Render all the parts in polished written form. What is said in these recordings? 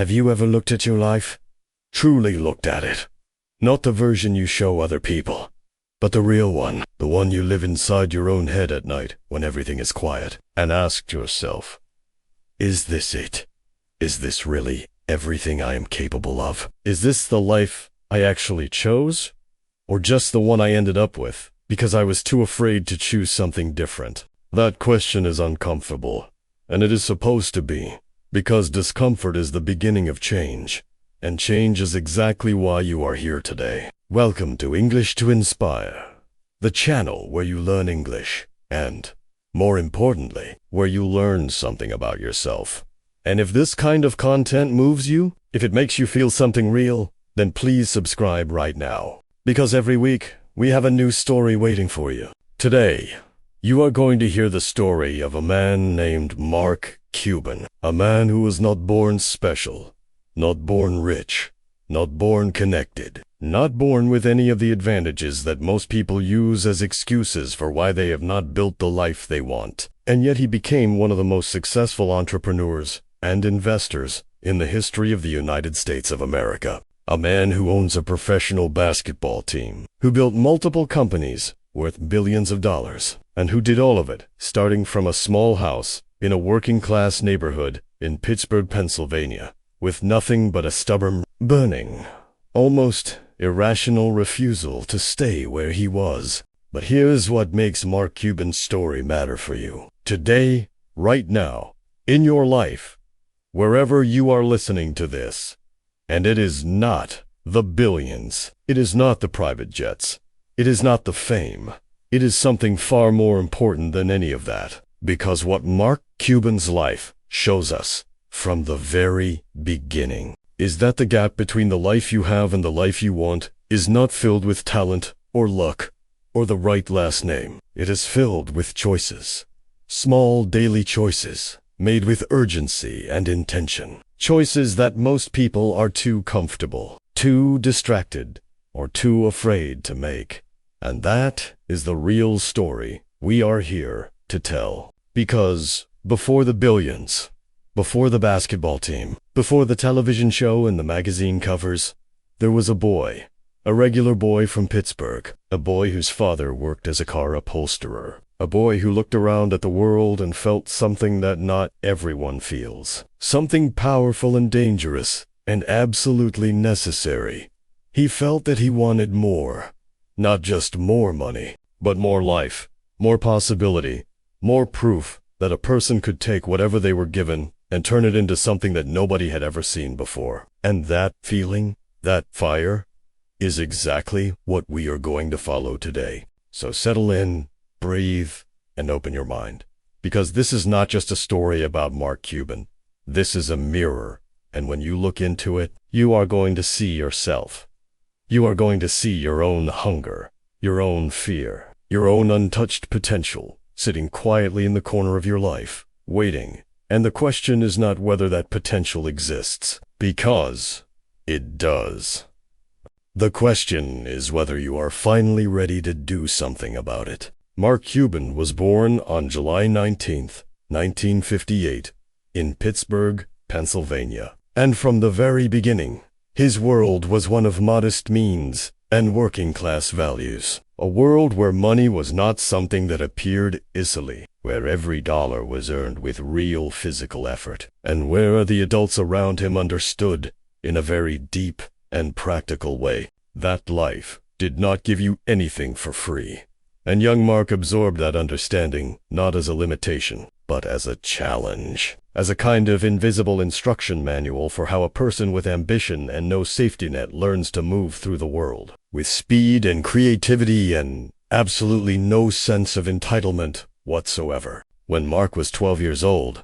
Have you ever looked at your life? Truly looked at it. Not the version you show other people, but the real one, the one you live inside your own head at night when everything is quiet, and asked yourself, is this it? Is this really everything I am capable of? Is this the life I actually chose? Or just the one I ended up with because I was too afraid to choose something different? That question is uncomfortable, and it is supposed to be, because discomfort is the beginning of change, and change is exactly why you are here today. Welcome to English to Inspire, the channel where you learn English, and, more importantly, where you learn something about yourself. And if this kind of content moves you, if it makes you feel something real, then please subscribe right now. Because every week, we have a new story waiting for you. Today, you are going to hear the story of a man named Mark Cuban, a man who was not born special, not born rich, not born connected, not born with any of the advantages that most people use as excuses for why they have not built the life they want. And yet he became one of the most successful entrepreneurs and investors in the history of the United States of America. A man who owns a professional basketball team, who built multiple companies worth billions of dollars, and who did all of it starting from a small house in a working-class neighborhood in Pittsburgh, Pennsylvania, with nothing but a stubborn, burning, almost irrational refusal to stay where he was. But here's what makes Mark Cuban's story matter for you. Today, right now, in your life, wherever you are listening to this. And it is not the billions. It is not the private jets. It is not the fame. It is something far more important than any of that. Because what Mark Cuban's life shows us from the very beginning is that the gap between the life you have and the life you want is not filled with talent or luck or the right last name. It is filled with choices. Small daily choices made with urgency and intention. Choices that most people are too comfortable, too distracted, or too afraid to make. And that is the real story we are here to tell. Because before the billions, before the basketball team, before the television show and the magazine covers, there was a boy, a regular boy from Pittsburgh, a boy whose father worked as a car upholsterer. A boy who looked around at the world and felt something that not everyone feels. Something powerful and dangerous and absolutely necessary. He felt that he wanted more. Not just more money, but more life, more possibility, more proof that a person could take whatever they were given and turn it into something that nobody had ever seen before. And that feeling, that fire, is exactly what we are going to follow today. So settle in, breathe, and open your mind. Because this is not just a story about Mark Cuban. This is a mirror, and when you look into it, you are going to see yourself. You are going to see your own hunger, your own fear, your own untouched potential, sitting quietly in the corner of your life, waiting. And the question is not whether that potential exists, because it does. The question is whether you are finally ready to do something about it. Mark Cuban was born on July 19th, 1958, in Pittsburgh, Pennsylvania. And from the very beginning, his world was one of modest means and working-class values. A world where money was not something that appeared easily, where every dollar was earned with real physical effort, and where the adults around him understood, in a very deep and practical way, that life did not give you anything for free. And young Mark absorbed that understanding not as a limitation, but as a challenge, as a kind of invisible instruction manual for how a person with ambition and no safety net learns to move through the world, with speed and creativity and absolutely no sense of entitlement whatsoever. When Mark was 12 years old,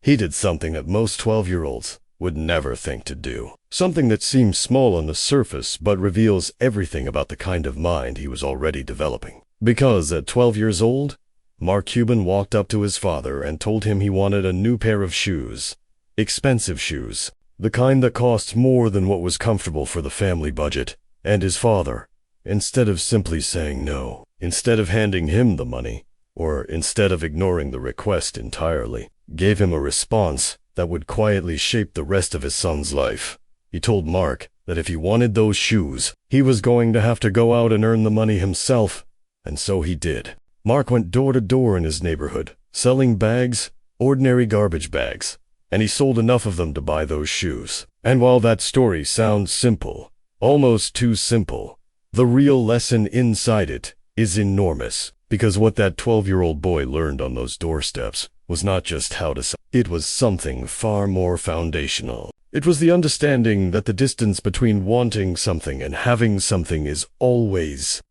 he did something that most 12-year-olds would never think to do. Something that seems small on the surface but reveals everything about the kind of mind he was already developing. Because at 12 years old, Mark Cuban walked up to his father and told him he wanted a new pair of shoes. Expensive shoes. The kind that cost more than what was comfortable for the family budget. And his father, instead of simply saying no, instead of handing him the money, or instead of ignoring the request entirely, gave him a response that would quietly shape the rest of his son's life. He told Mark that if he wanted those shoes, he was going to have to go out and earn the money himself, and so he did. Mark went door to door in his neighborhood, selling bags, ordinary garbage bags, and he sold enough of them to buy those shoes. And while that story sounds simple, almost too simple, the real lesson inside it is enormous, because what that 12-year-old boy learned on those doorsteps was not just how to sell. It was something far more foundational. It was the understanding that the distance between wanting something and having something is always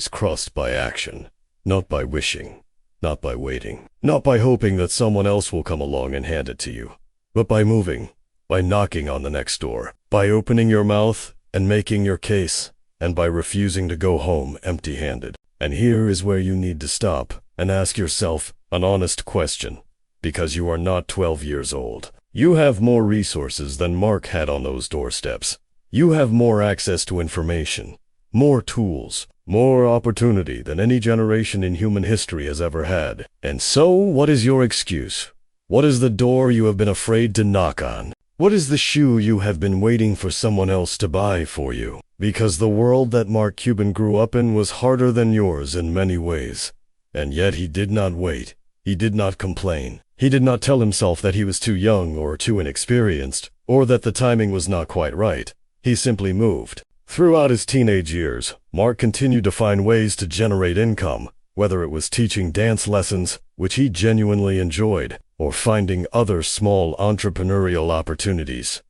crossed by action, not by wishing, not by waiting, not by hoping that someone else will come along and hand it to you, but by moving, by knocking on the next door, by opening your mouth and making your case, and by refusing to go home empty-handed. And here is where you need to stop and ask yourself an honest question, because you are not 12 years old. You have more resources than Mark had on those doorsteps. You have more access to information, more tools, more opportunity than any generation in human history has ever had. And so, what is your excuse? What is the door you have been afraid to knock on? What is the shoe you have been waiting for someone else to buy for you? Because the world that Mark Cuban grew up in was harder than yours in many ways. And yet he did not wait. He did not complain. He did not tell himself that he was too young or too inexperienced, or that the timing was not quite right. He simply moved. Throughout his teenage years, Mark continued to find ways to generate income, whether it was teaching dance lessons, which he genuinely enjoyed, or finding other small entrepreneurial opportunities,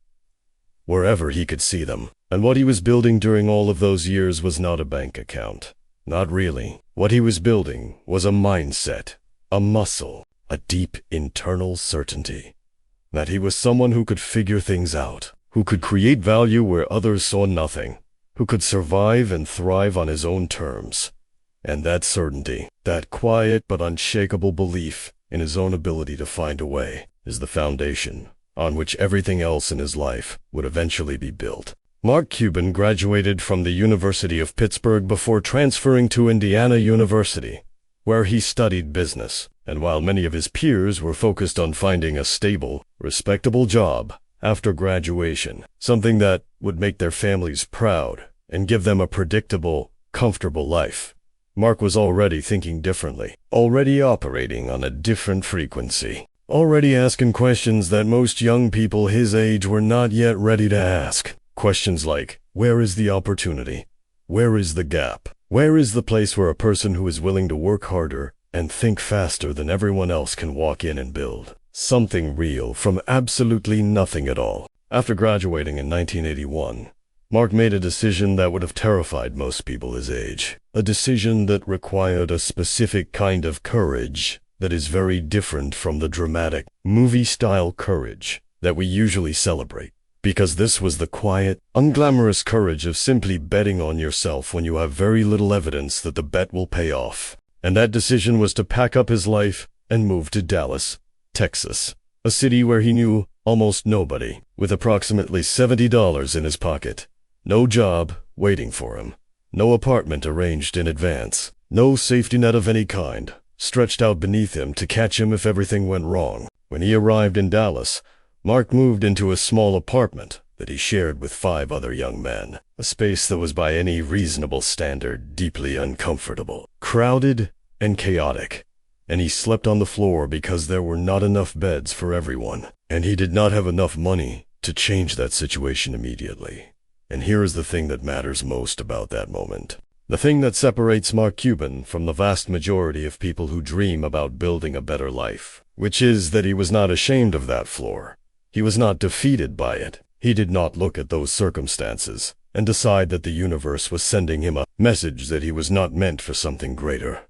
wherever he could see them. And what he was building during all of those years was not a bank account. Not really. What he was building was a mindset, a muscle, a deep internal certainty that he was someone who could figure things out, who could create value where others saw nothing, who could survive and thrive on his own terms. And that certainty, that quiet but unshakable belief in his own ability to find a way, is the foundation on which everything else in his life would eventually be built. Mark Cuban graduated from the University of Pittsburgh before transferring to Indiana University, where he studied business. And while many of his peers were focused on finding a stable, respectable job after graduation, something that would make their families proud and give them a predictable, comfortable life, Mark was already thinking differently, already operating on a different frequency, already asking questions that most young people his age were not yet ready to ask. Questions like, where is the opportunity? Where is the gap? Where is the place where a person who is willing to work harder and think faster than everyone else can walk in and build something real from absolutely nothing at all? After graduating in 1981, Mark made a decision that would have terrified most people his age. A decision that required a specific kind of courage that is very different from the dramatic, movie-style courage that we usually celebrate. Because this was the quiet, unglamorous courage of simply betting on yourself when you have very little evidence that the bet will pay off. And that decision was to pack up his life and move to Dallas, Texas, a city where he knew almost nobody, with approximately $70 in his pocket. No job waiting for him, no apartment arranged in advance, no safety net of any kind stretched out beneath him to catch him if everything went wrong. When he arrived in Dallas, Mark moved into a small apartment that he shared with 5 other young men, a space that was by any reasonable standard deeply uncomfortable, crowded and chaotic. And he slept on the floor because there were not enough beds for everyone, and he did not have enough money to change that situation immediately. And here is the thing that matters most about that moment. The thing that separates Mark Cuban from the vast majority of people who dream about building a better life, which is that he was not ashamed of that floor. He was not defeated by it. He did not look at those circumstances and decide that the universe was sending him a message that he was not meant for something greater.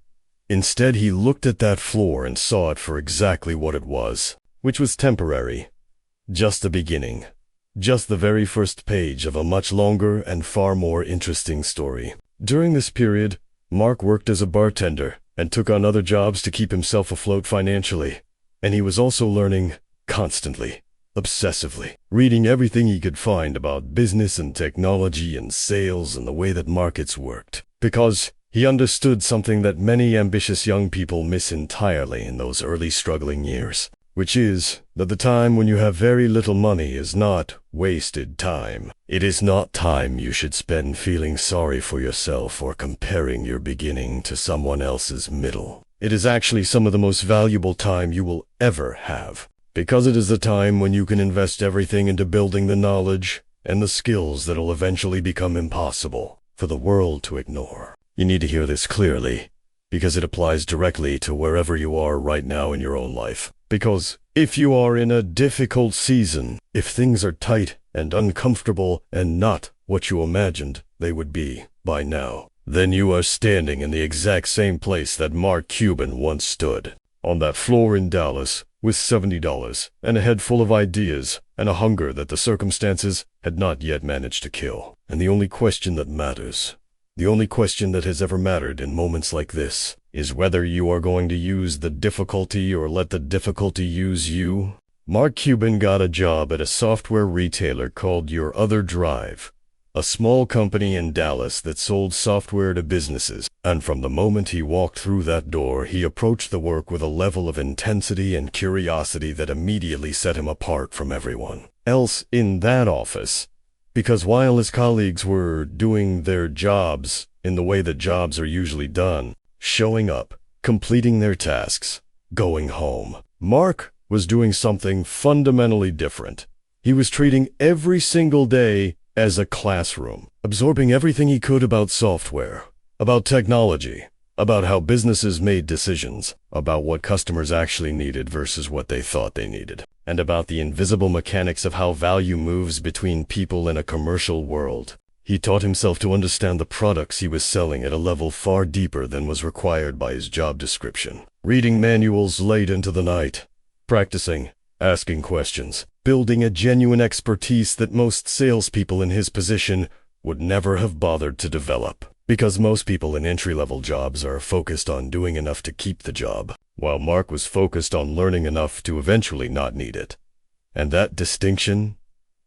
Instead, he looked at that floor and saw it for exactly what it was, which was temporary. Just the beginning. Just the very first page of a much longer and far more interesting story. During this period, Mark worked as a bartender and took on other jobs to keep himself afloat financially. And he was also learning constantly. Obsessively, reading everything he could find about business and technology and sales and the way that markets worked, because he understood something that many ambitious young people miss entirely in those early struggling years. which is that the time when you have very little money is not wasted time. It is not time you should spend feeling sorry for yourself or comparing your beginning to someone else's middle. It is actually some of the most valuable time you will ever have, because it is the time when you can invest everything into building the knowledge and the skills that'll eventually become impossible for the world to ignore. You need to hear this clearly, because it applies directly to wherever you are right now in your own life. Because if you are in a difficult season, if things are tight and uncomfortable and not what you imagined they would be by now, then you are standing in the exact same place that Mark Cuban once stood, on that floor in Dallas, with $70 and a head full of ideas and a hunger that the circumstances had not yet managed to kill. And the only question that matters, the only question that has ever mattered in moments like this, is whether you are going to use the difficulty or let the difficulty use you. Mark Cuban got a job at a software retailer called Your Other Drive, a small company in Dallas that sold software to businesses. And from the moment he walked through that door, he approached the work with a level of intensity and curiosity that immediately set him apart from everyone else in that office. Because while his colleagues were doing their jobs in the way that jobs are usually done, showing up, completing their tasks, going home, Mark was doing something fundamentally different. He was treating every single day as a classroom, absorbing everything he could about software, about technology, about how businesses made decisions, about what customers actually needed versus what they thought they needed, and about the invisible mechanics of how value moves between people in a commercial world. He taught himself to understand the products he was selling at a level far deeper than was required by his job description, reading manuals late into the night, practicing, asking questions, building a genuine expertise that most salespeople in his position would never have bothered to develop. Because most people in entry-level jobs are focused on doing enough to keep the job, while Mark was focused on learning enough to eventually not need it. And that distinction,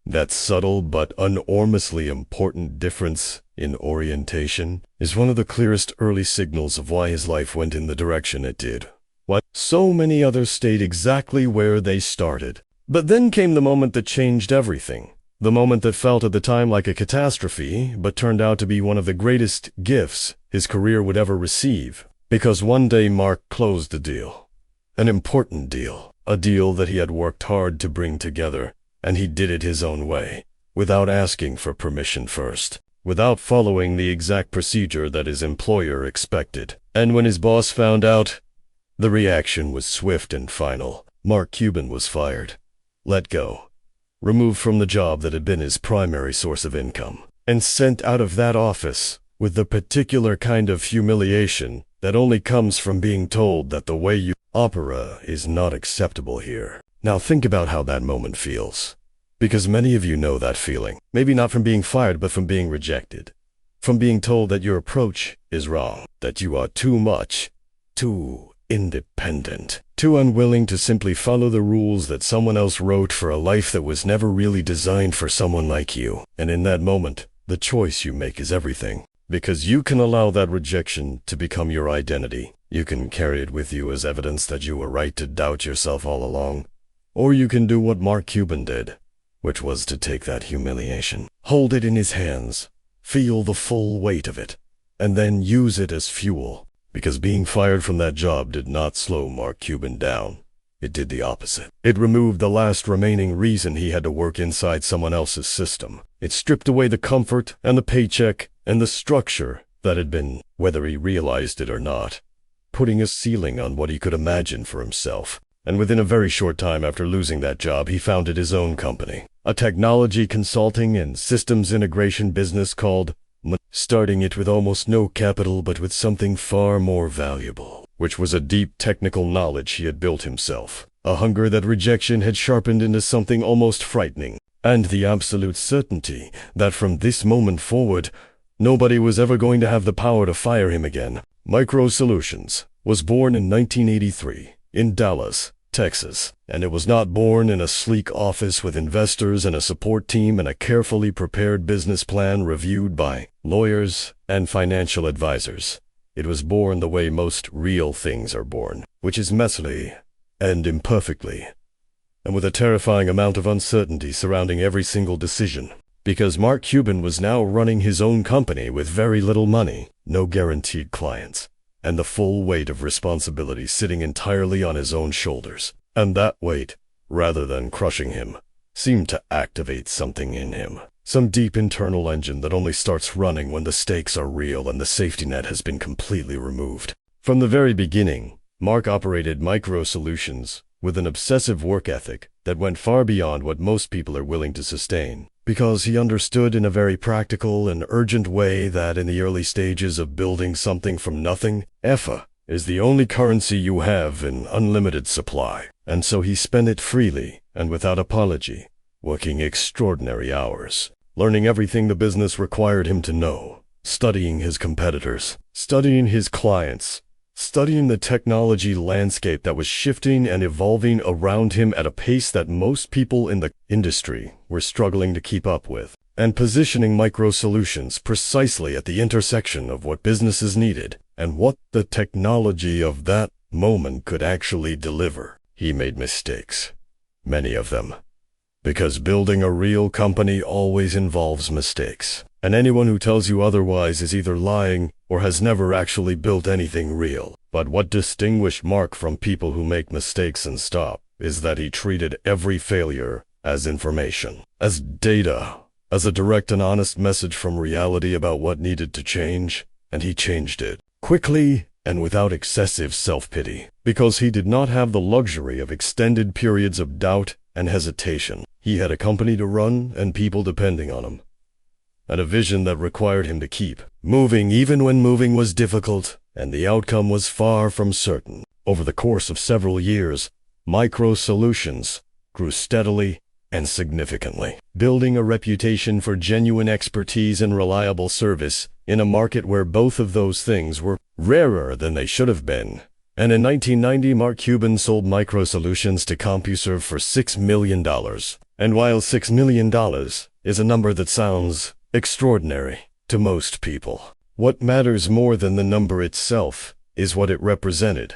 that subtle but enormously important difference in orientation, is one of the clearest early signals of why his life went in the direction it did. Why so many others stayed exactly where they started. But then came the moment that changed everything. The moment that felt at the time like a catastrophe, but turned out to be one of the greatest gifts his career would ever receive. Because one day Mark closed a deal. An important deal. A deal that he had worked hard to bring together. And he did it his own way, without asking for permission first, without following the exact procedure that his employer expected. And when his boss found out, the reaction was swift and final. Mark Cuban was fired, let go, removed from the job that had been his primary source of income, and sent out of that office with the particular kind of humiliation that only comes from being told that the way you operate is not acceptable here. Now think about how that moment feels, because many of you know that feeling, maybe not from being fired, but from being rejected, from being told that your approach is wrong, that you are too much, too independent, too unwilling to simply follow the rules that someone else wrote for a life that was never really designed for someone like you. And in that moment, the choice you make is everything, because you can allow that rejection to become your identity. You can carry it with you as evidence that you were right to doubt yourself all along. Or you can do what Mark Cuban did, which was to take that humiliation, hold it in his hands, feel the full weight of it, and then use it as fuel. Because being fired from that job did not slow Mark Cuban down. It did the opposite. It removed the last remaining reason he had to work inside someone else's system. It stripped away the comfort and the paycheck and the structure that had been, whether he realized it or not, putting a ceiling on what he could imagine for himself. And within a very short time after losing that job, he founded his own company, a technology consulting and systems integration business called starting it with almost no capital, but with something far more valuable, which was a deep technical knowledge he had built himself, a hunger that rejection had sharpened into something almost frightening, and the absolute certainty that from this moment forward, nobody was ever going to have the power to fire him again. Micro Solutions was born in 1983 in Dallas, Texas, and it was not born in a sleek office with investors and a support team and a carefully prepared business plan reviewed by lawyers and financial advisors. It was born the way most real things are born, which is messily and imperfectly, and with a terrifying amount of uncertainty surrounding every single decision. Because Mark Cuban was now running his own company with very little money, no guaranteed clients, and the full weight of responsibility sitting entirely on his own shoulders. And that weight, rather than crushing him, seemed to activate something in him. Some deep internal engine that only starts running when the stakes are real and the safety net has been completely removed. From the very beginning, Mark operated Micro Solutions with an obsessive work ethic that went far beyond what most people are willing to sustain, because he understood in a very practical and urgent way that in the early stages of building something from nothing, effort is the only currency you have in unlimited supply. And so he spent it freely and without apology, working extraordinary hours, learning everything the business required him to know, studying his competitors, studying his clients, studying the technology landscape that was shifting and evolving around him at a pace that most people in the industry were struggling to keep up with, and positioning Micro Solutions precisely at the intersection of what businesses needed and what the technology of that moment could actually deliver. He made mistakes, many of them, because building a real company always involves mistakes, and anyone who tells you otherwise is either lying or has never actually built anything real. But what distinguished Mark from people who make mistakes and stop is that he treated every failure as information, as data, as a direct and honest message from reality about what needed to change, and he changed it quickly and without excessive self-pity, because he did not have the luxury of extended periods of doubt and hesitation. He had a company to run and people depending on him, and a vision that required him to keep moving even when moving was difficult and the outcome was far from certain. Over the course of several years, Micro Solutions grew steadily and significantly, building a reputation for genuine expertise and reliable service in a market where both of those things were rarer than they should have been. And in 1990, Mark Cuban sold Micro Solutions to CompuServe for $6 million. And while $6 million is a number that sounds extraordinary to most people, what matters more than the number itself is what it represented,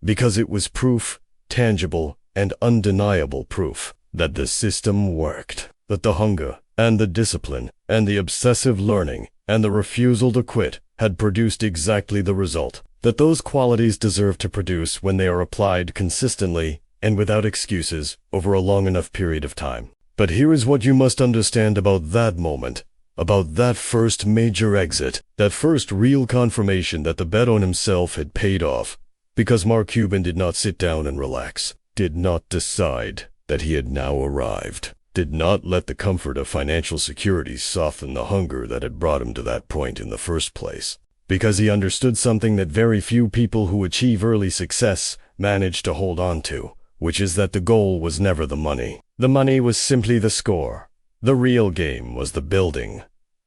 because it was proof, tangible and undeniable proof, that the system worked, that the hunger and the discipline and the obsessive learning and the refusal to quit had produced exactly the result that those qualities deserve to produce when they are applied consistently and without excuses over a long enough period of time. But here is what you must understand about that moment, about that first major exit, that first real confirmation that the bet on himself had paid off, because Mark Cuban did not sit down and relax, did not decide that he had now arrived, did not let the comfort of financial security soften the hunger that had brought him to that point in the first place, because he understood something that very few people who achieve early success manage to hold on to, which is that the goal was never the money. The money was simply the score. The real game was the building,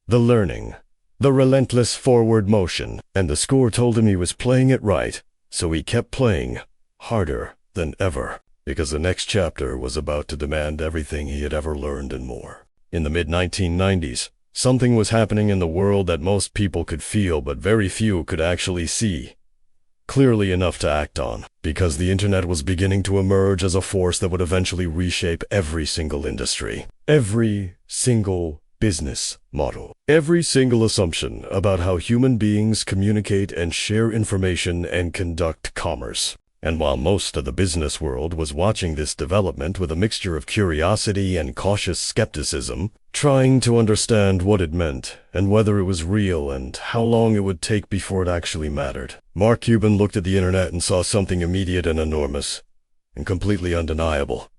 the learning, the relentless forward motion, and the score told him he was playing it right, so he kept playing harder than ever, because the next chapter was about to demand everything he had ever learned and more. In the mid-1990s, something was happening in the world that most people could feel but very few could actually see clearly enough to act on, because the internet was beginning to emerge as a force that would eventually reshape every single industry, every single business model, every single assumption about how human beings communicate and share information and conduct commerce. And while most of the business world was watching this development with a mixture of curiosity and cautious skepticism, trying to understand what it meant and whether it was real and how long it would take before it actually mattered, Mark Cuban looked at the internet and saw something immediate and enormous and completely undeniable.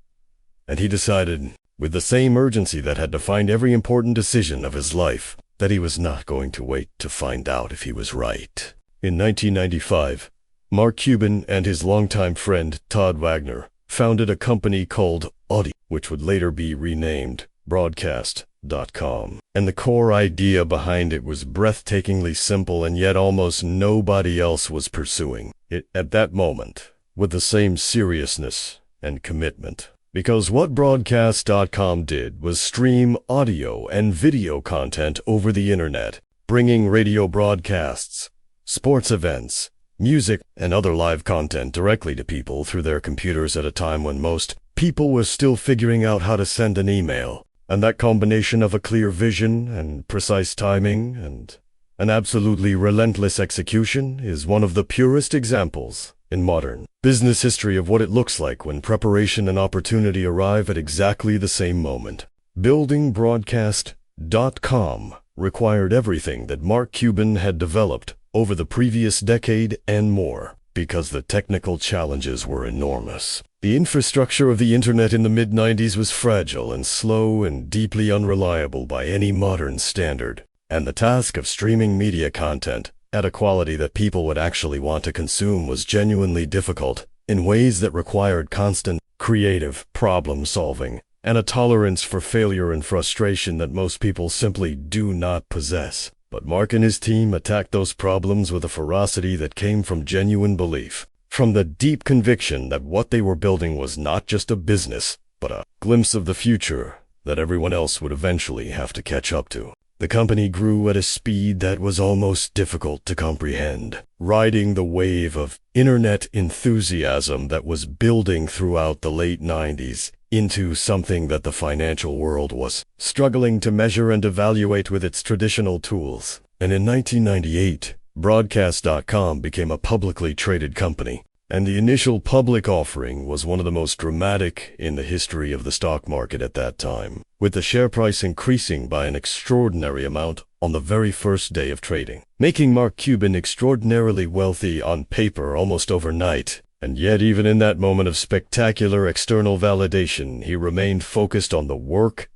And he decided, with the same urgency that had defined every important decision of his life, that he was not going to wait to find out if he was right. In 1995, Mark Cuban and his longtime friend Todd Wagner founded a company called Audio, which would later be renamed Broadcast.com. And the core idea behind it was breathtakingly simple, and yet almost nobody else was pursuing it at that moment with the same seriousness and commitment. Because what Broadcast.com did was stream audio and video content over the internet, bringing radio broadcasts, sports events, music, and other live content directly to people through their computers at a time when most people were still figuring out how to send an email. And that combination of a clear vision and precise timing and an absolutely relentless execution is one of the purest examples in modern business history of what it looks like when preparation and opportunity arrive at exactly the same moment. Building Broadcast.com required everything that Mark Cuban had developed over the previous decade and more, because the technical challenges were enormous. The infrastructure of the internet in the mid-90s was fragile and slow and deeply unreliable by any modern standard, and the task of streaming media content at a quality that people would actually want to consume was genuinely difficult in ways that required constant, creative problem-solving and a tolerance for failure and frustration that most people simply do not possess. But Mark and his team attacked those problems with a ferocity that came from genuine belief, from the deep conviction that what they were building was not just a business, but a glimpse of the future that everyone else would eventually have to catch up to. The company grew at a speed that was almost difficult to comprehend, riding the wave of internet enthusiasm that was building throughout the late 90s into something that the financial world was struggling to measure and evaluate with its traditional tools. And in 1998, Broadcast.com became a publicly traded company, and the initial public offering was one of the most dramatic in the history of the stock market at that time, with the share price increasing by an extraordinary amount on the very first day of trading, making Mark Cuban extraordinarily wealthy on paper almost overnight. And yet, even in that moment of spectacular external validation, he remained focused on the work,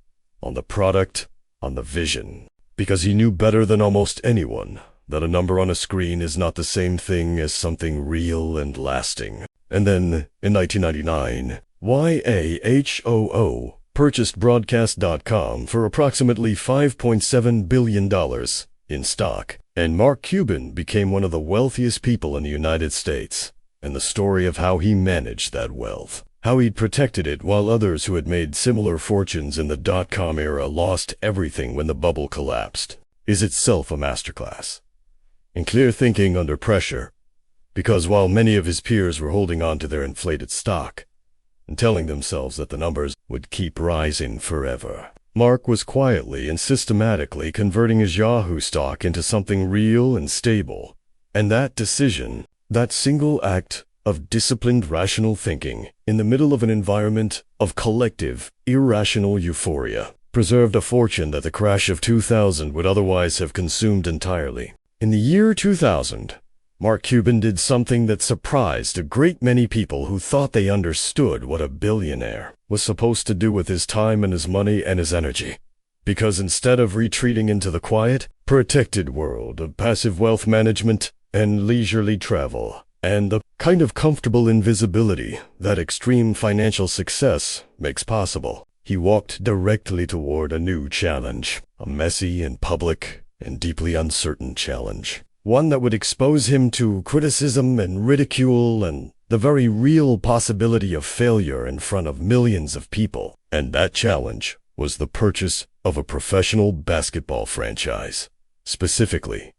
on the product, on the vision, because he knew better than almost anyone that a number on a screen is not the same thing as something real and lasting. And then, in 1999, YAHOO purchased Broadcast.com for approximately $5.7 billion in stock, and Mark Cuban became one of the wealthiest people in the United States. And the story of how he managed that wealth, how he'd protected it while others who had made similar fortunes in the dot-com era lost everything when the bubble collapsed, is itself a masterclass in clear thinking under pressure, because while many of his peers were holding on to their inflated stock and telling themselves that the numbers would keep rising forever, Mark was quietly and systematically converting his Yahoo stock into something real and stable. And that decision, that single act of disciplined rational thinking in the middle of an environment of collective, irrational euphoria, preserved a fortune that the crash of 2000 would otherwise have consumed entirely. In the year 2000, Mark Cuban did something that surprised a great many people who thought they understood what a billionaire was supposed to do with his time and his money and his energy. Because instead of retreating into the quiet, protected world of passive wealth management and leisurely travel, and the kind of comfortable invisibility that extreme financial success makes possible, he walked directly toward a new challenge, a messy and public and deeply uncertain challenge, one that would expose him to criticism and ridicule and the very real possibility of failure in front of millions of people. And that challenge was the purchase of a professional basketball franchise, specifically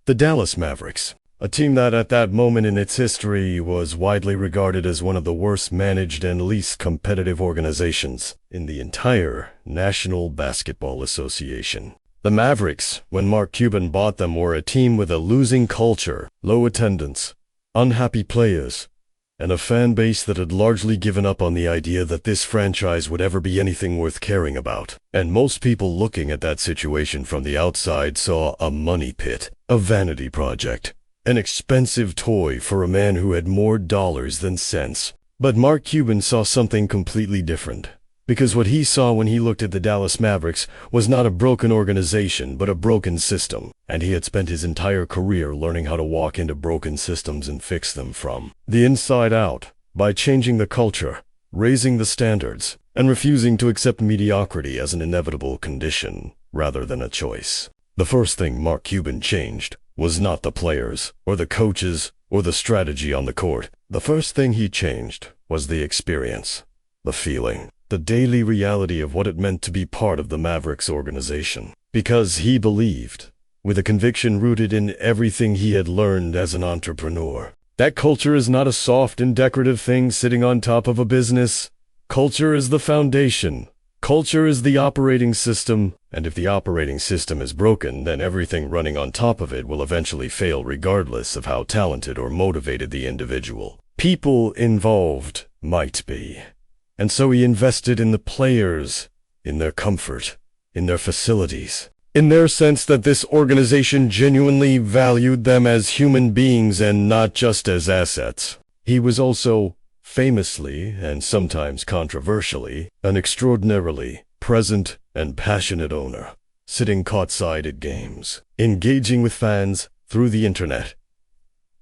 the Dallas Mavericks, a team that at that moment in its history was widely regarded as one of the worst managed and least competitive organizations in the entire National Basketball Association. The Mavericks, when Mark Cuban bought them, were a team with a losing culture, low attendance, unhappy players, and a fan base that had largely given up on the idea that this franchise would ever be anything worth caring about. And most people looking at that situation from the outside saw a money pit, a vanity project, an expensive toy for a man who had more dollars than sense. But Mark Cuban saw something completely different, because what he saw when he looked at the Dallas Mavericks was not a broken organization, but a broken system. And he had spent his entire career learning how to walk into broken systems and fix them from the inside out, by changing the culture, raising the standards, and refusing to accept mediocrity as an inevitable condition rather than a choice. The first thing Mark Cuban changed was not the players, or the coaches, or the strategy on the court. The first thing he changed was the experience, the feeling, the daily reality of what it meant to be part of the Mavericks organization. Because he believed, with a conviction rooted in everything he had learned as an entrepreneur. That culture is not a soft and decorative thing sitting on top of a business. Culture is the foundation. Culture is the operating system, and if the operating system is broken, then everything running on top of it will eventually fail regardless of how talented or motivated the individual. People involved might be. And so he invested in the players, in their comfort, in their facilities, in their sense that this organization genuinely valued them as human beings and not just as assets. He was also, famously, and sometimes controversially, an extraordinarily present and passionate owner, sitting courtside at games, engaging with fans through the internet,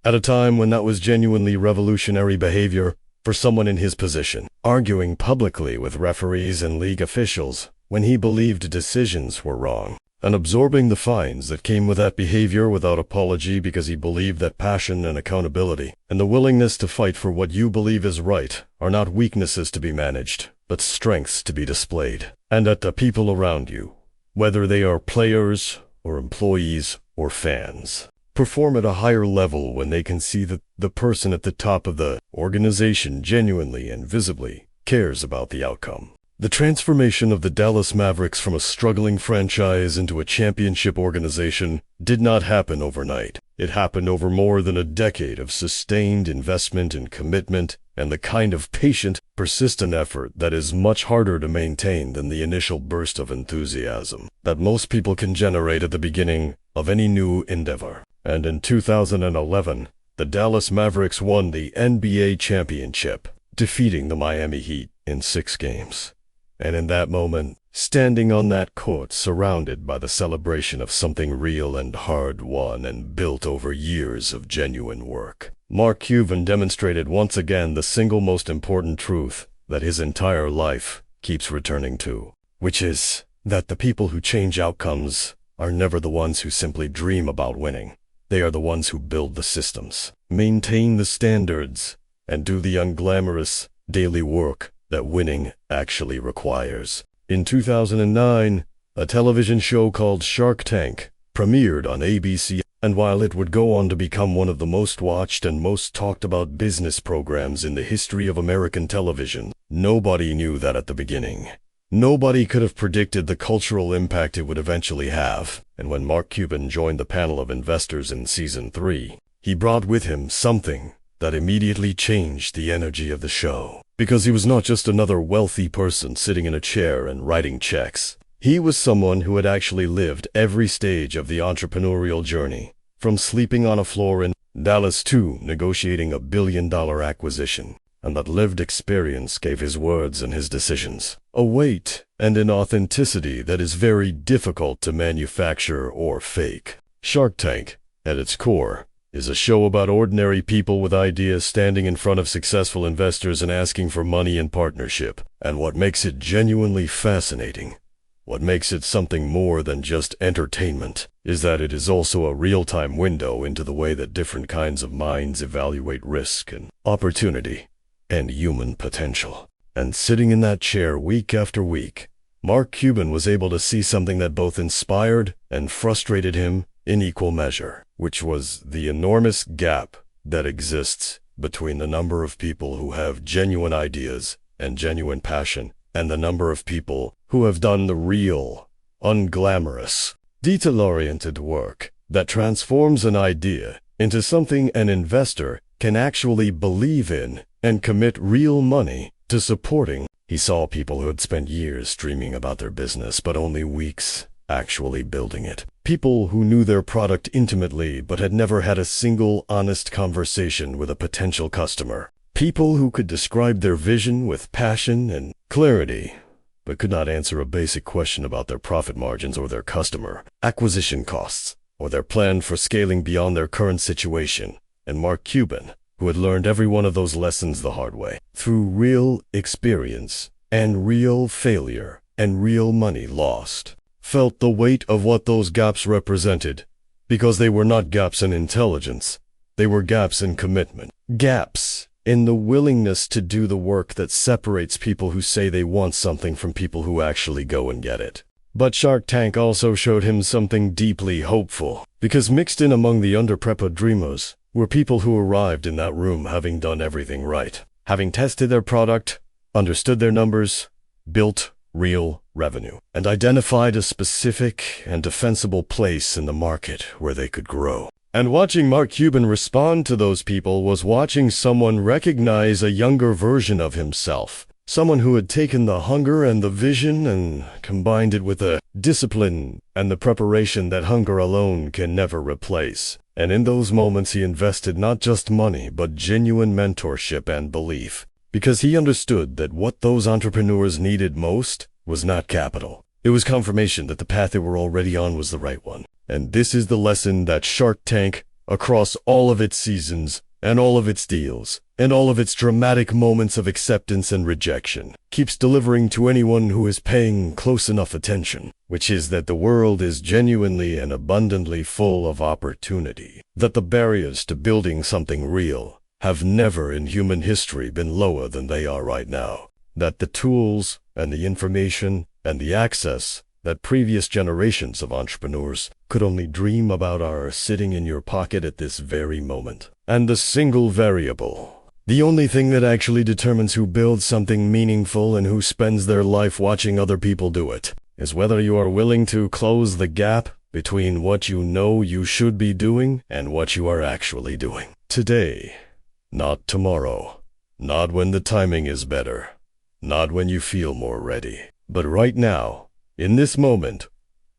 at a time when that was genuinely revolutionary behavior for someone in his position, arguing publicly with referees and league officials when he believed decisions were wrong, and absorbing the fines that came with that behavior without apology because he believed that passion and accountability and the willingness to fight for what you believe is right are not weaknesses to be managed, but strengths to be displayed, and that the people around you, whether they are players or employees or fans, perform at a higher level when they can see that the person at the top of the organization genuinely and visibly cares about the outcome. The transformation of the Dallas Mavericks from a struggling franchise into a championship organization did not happen overnight. It happened over more than a decade of sustained investment and commitment, and the kind of patient, persistent effort that is much harder to maintain than the initial burst of enthusiasm that most people can generate at the beginning of any new endeavor. And in 2011, the Dallas Mavericks won the NBA championship, defeating the Miami Heat in 6 games. And in that moment, standing on that court surrounded by the celebration of something real and hard-won and built over years of genuine work, Mark Cuban demonstrated once again the single most important truth that his entire life keeps returning to, which is that the people who change outcomes are never the ones who simply dream about winning. They are the ones who build the systems, maintain the standards, and do the unglamorous daily work that winning actually requires. In 2009, a television show called Shark Tank premiered on ABC, and while it would go on to become one of the most watched and most talked about business programs in the history of American television, nobody knew that at the beginning. Nobody could have predicted the cultural impact it would eventually have, and when Mark Cuban joined the panel of investors in Season 3, he brought with him something that immediately changed the energy of the show. Because he was not just another wealthy person sitting in a chair and writing checks. He was someone who had actually lived every stage of the entrepreneurial journey, from sleeping on a floor in Dallas to negotiating a billion-dollar acquisition, and that lived experience gave his words and his decisions a weight and an authenticity that is very difficult to manufacture or fake. Shark Tank, at its core, is a show about ordinary people with ideas standing in front of successful investors and asking for money and partnership. And what makes it genuinely fascinating, what makes it something more than just entertainment, is that it is also a real-time window into the way that different kinds of minds evaluate risk and opportunity and human potential. And sitting in that chair week after week, Mark Cuban was able to see something that both inspired and frustrated him in equal measure, which was the enormous gap that exists between the number of people who have genuine ideas and genuine passion and the number of people who have done the real, unglamorous, detail-oriented work that transforms an idea into something an investor can actually believe in and commit real money to supporting. He saw people who had spent years dreaming about their business but only weeks actually building it. People who knew their product intimately but had never had a single honest conversation with a potential customer. People who could describe their vision with passion and clarity but could not answer a basic question about their profit margins or their customer acquisition costs or their plan for scaling beyond their current situation. And Mark Cuban, who had learned every one of those lessons the hard way, through real experience and real failure and real money lost, felt the weight of what those gaps represented, because they were not gaps in intelligence, they were gaps in commitment, gaps in the willingness to do the work that separates people who say they want something from people who actually go and get it. But Shark Tank also showed him something deeply hopeful, because mixed in among the underprepared dreamers were people who arrived in that room having done everything right, having tested their product, understood their numbers, built real revenue, and identified a specific and defensible place in the market where they could grow. And watching Mark Cuban respond to those people was watching someone recognize a younger version of himself. Someone who had taken the hunger and the vision and combined it with the discipline and the preparation that hunger alone can never replace. And in those moments he invested not just money, but genuine mentorship and belief. Because he understood that what those entrepreneurs needed most was not capital. It was confirmation that the path they were already on was the right one. And this is the lesson that Shark Tank, across all of its seasons, and all of its deals, and all of its dramatic moments of acceptance and rejection, keeps delivering to anyone who is paying close enough attention, which is that the world is genuinely and abundantly full of opportunity, that the barriers to building something real have never in human history been lower than they are right now, that the tools and the information and the access that previous generations of entrepreneurs could only dream about are sitting in your pocket at this very moment. And the single variable, the only thing that actually determines who builds something meaningful and who spends their life watching other people do it, is whether you are willing to close the gap between what you know you should be doing and what you are actually doing. Today, not tomorrow, not when the timing is better, not when you feel more ready, but right now, in this moment,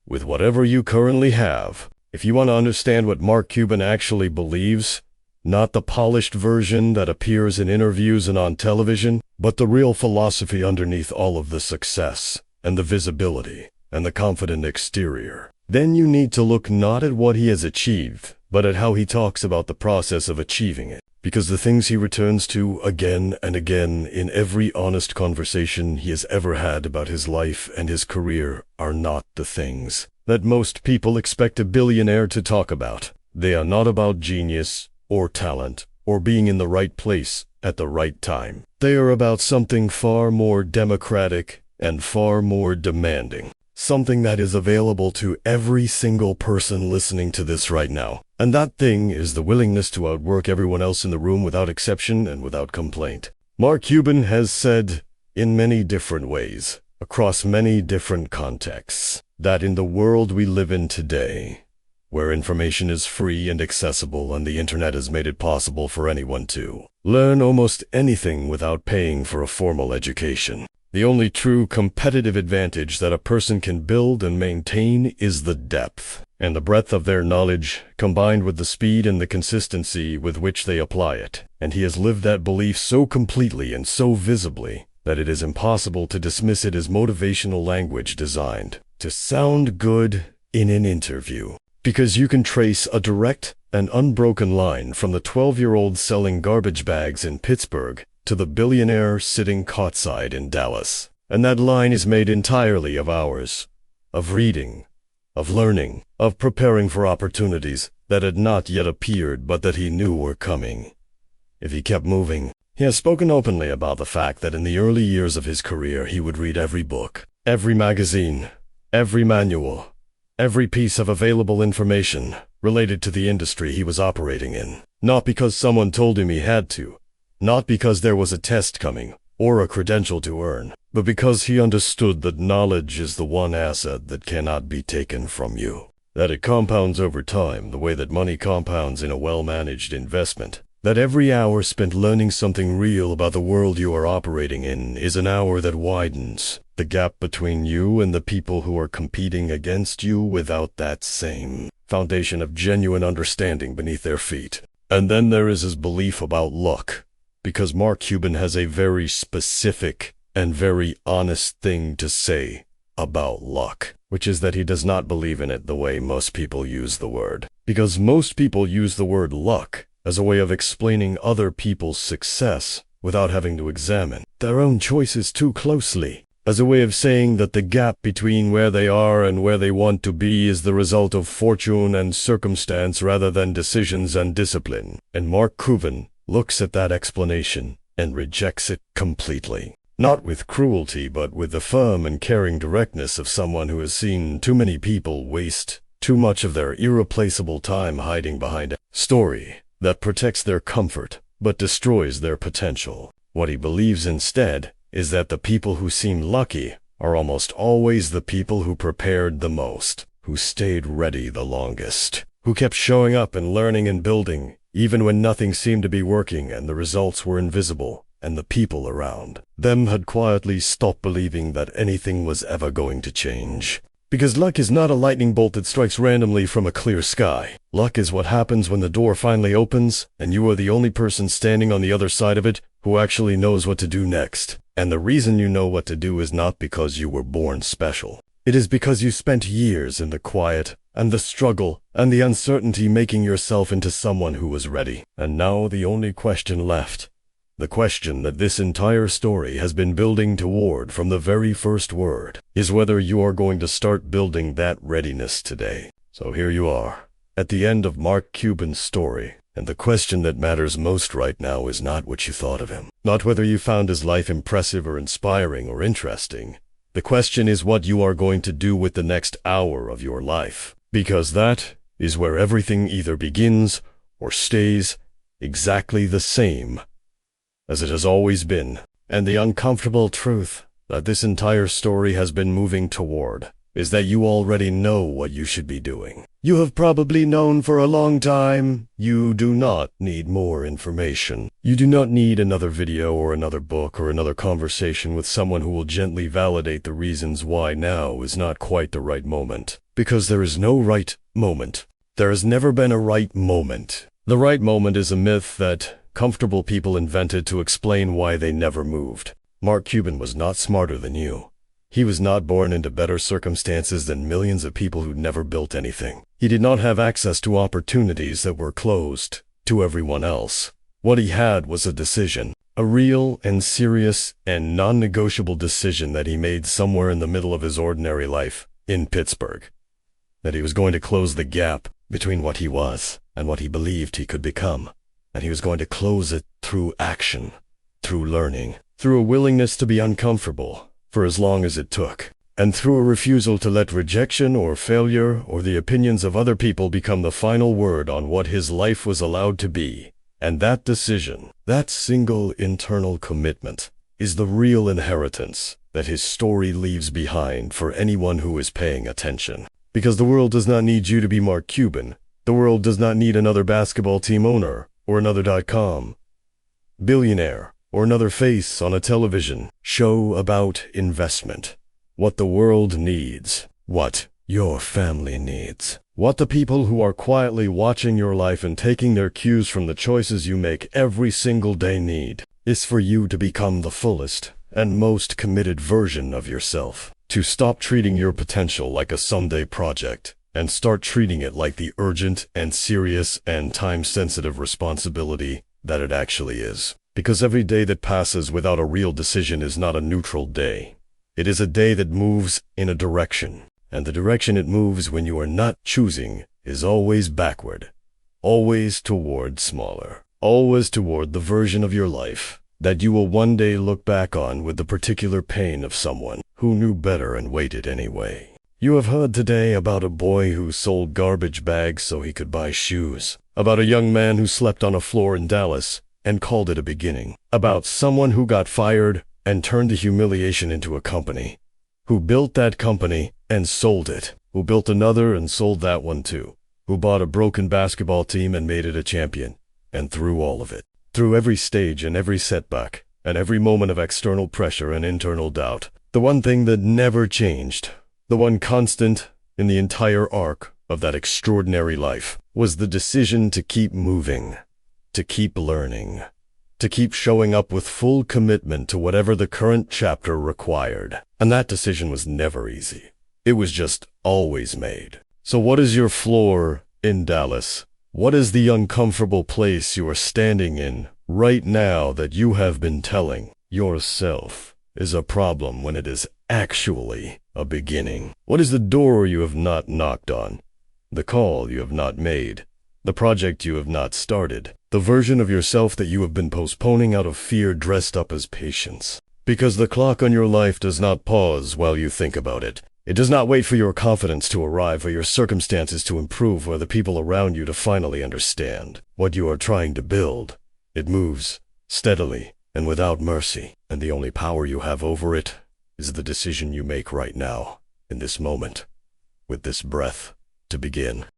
with whatever you currently have. If you want to understand what Mark Cuban actually believes, not the polished version that appears in interviews and on television, but the real philosophy underneath all of the success, and the visibility, and the confident exterior, then you need to look not at what he has achieved, but at how he talks about the process of achieving it. Because the things he returns to again and again in every honest conversation he has ever had about his life and his career are not the things that most people expect a billionaire to talk about. They are not about genius or talent or being in the right place at the right time. They are about something far more democratic and far more demanding. Something that is available to every single person listening to this right now. And that thing is the willingness to outwork everyone else in the room without exception and without complaint. Mark Cuban has said, in many different ways, across many different contexts, that in the world we live in today, where information is free and accessible and the internet has made it possible for anyone to learn almost anything without paying for a formal education, the only true competitive advantage that a person can build and maintain is the depth and the breadth of their knowledge, combined with the speed and the consistency with which they apply it. And he has lived that belief so completely and so visibly that it is impossible to dismiss it as motivational language designed to sound good in an interview. Because you can trace a direct and unbroken line from the 12-year-old selling garbage bags in Pittsburgh to the billionaire sitting courtside in Dallas. And that line is made entirely of hours, of reading, of learning, of preparing for opportunities that had not yet appeared but that he knew were coming. If he kept moving, he has spoken openly about the fact that in the early years of his career he would read every book, every magazine, every manual, every piece of available information related to the industry he was operating in. Not because someone told him he had to, not because there was a test coming, or a credential to earn, but because he understood that knowledge is the one asset that cannot be taken from you. That it compounds over time the way that money compounds in a well-managed investment. That every hour spent learning something real about the world you are operating in is an hour that widens the gap between you and the people who are competing against you without that same foundation of genuine understanding beneath their feet. And then there is his belief about luck. Because Mark Cuban has a very specific and very honest thing to say about luck, which is that he does not believe in it the way most people use the word. Because most people use the word luck as a way of explaining other people's success without having to examine their own choices too closely, as a way of saying that the gap between where they are and where they want to be is the result of fortune and circumstance rather than decisions and discipline. And Mark Cuban looks at that explanation and rejects it completely. Not with cruelty, but with the firm and caring directness of someone who has seen too many people waste too much of their irreplaceable time hiding behind a story that protects their comfort but destroys their potential. What he believes instead is that the people who seem lucky are almost always the people who prepared the most, who stayed ready the longest, who kept showing up and learning and building, even when nothing seemed to be working and the results were invisible, and the people around them had quietly stopped believing that anything was ever going to change. Because luck is not a lightning bolt that strikes randomly from a clear sky. Luck is what happens when the door finally opens, and you are the only person standing on the other side of it who actually knows what to do next. And the reason you know what to do is not because you were born special. It is because you spent years in the quiet, and the struggle, and the uncertainty making yourself into someone who was ready. And now the only question left, the question that this entire story has been building toward from the very first word, is whether you are going to start building that readiness today. So here you are, at the end of Mark Cuban's story, and the question that matters most right now is not what you thought of him, not whether you found his life impressive or inspiring or interesting. The question is what you are going to do with the next hour of your life, because that is where everything either begins or stays exactly the same as it has always been. And the uncomfortable truth that this entire story has been moving toward is that you already know what you should be doing. You have probably known for a long time. You do not need more information. You do not need another video or another book or another conversation with someone who will gently validate the reasons why now is not quite the right moment. Because there is no right moment. There has never been a right moment. The right moment is a myth that comfortable people invented to explain why they never moved. Mark Cuban was not smarter than you. He was not born into better circumstances than millions of people who never built anything. He did not have access to opportunities that were closed to everyone else. What he had was a decision, a real and serious and non-negotiable decision that he made somewhere in the middle of his ordinary life in Pittsburgh. That he was going to close the gap between what he was and what he believed he could become. And he was going to close it through action, through learning, through a willingness to be uncomfortable for as long as it took, and through a refusal to let rejection or failure or the opinions of other people become the final word on what his life was allowed to be. And that decision, that single internal commitment, is the real inheritance that his story leaves behind for anyone who is paying attention. Because the world does not need you to be Mark Cuban. The world does not need another basketball team owner, or another .com billionaire, or another face on a television show about investment. What the world needs, what your family needs, what the people who are quietly watching your life and taking their cues from the choices you make every single day need, is for you to become the fullest and most committed version of yourself. To stop treating your potential like a someday project, and start treating it like the urgent and serious and time-sensitive responsibility that it actually is. Because every day that passes without a real decision is not a neutral day. It is a day that moves in a direction, and the direction it moves when you are not choosing is always backward, always toward smaller, always toward the version of your life that you will one day look back on with the particular pain of someone who knew better and waited anyway. You have heard today about a boy who sold garbage bags so he could buy shoes, about a young man who slept on a floor in Dallas and called it a beginning, about someone who got fired and turned the humiliation into a company, who built that company and sold it, who built another and sold that one too, who bought a broken basketball team and made it a champion, and through all of it, through every stage and every setback, and every moment of external pressure and internal doubt, the one thing that never changed, the one constant in the entire arc of that extraordinary life, was the decision to keep moving, to keep learning, to keep showing up with full commitment to whatever the current chapter required. And that decision was never easy. It was just always made. So what is your floor in Dallas? What is the uncomfortable place you are standing in right now that you have been telling yourself is a problem when it is actually a beginning? What is the door you have not knocked on, the call you have not made, the project you have not started, the version of yourself that you have been postponing out of fear dressed up as patience? Because the clock on your life does not pause while you think about it. It does not wait for your confidence to arrive or your circumstances to improve or the people around you to finally understand what you are trying to build. It moves steadily and without mercy, and the only power you have over it is the decision you make right now, in this moment, with this breath, to begin.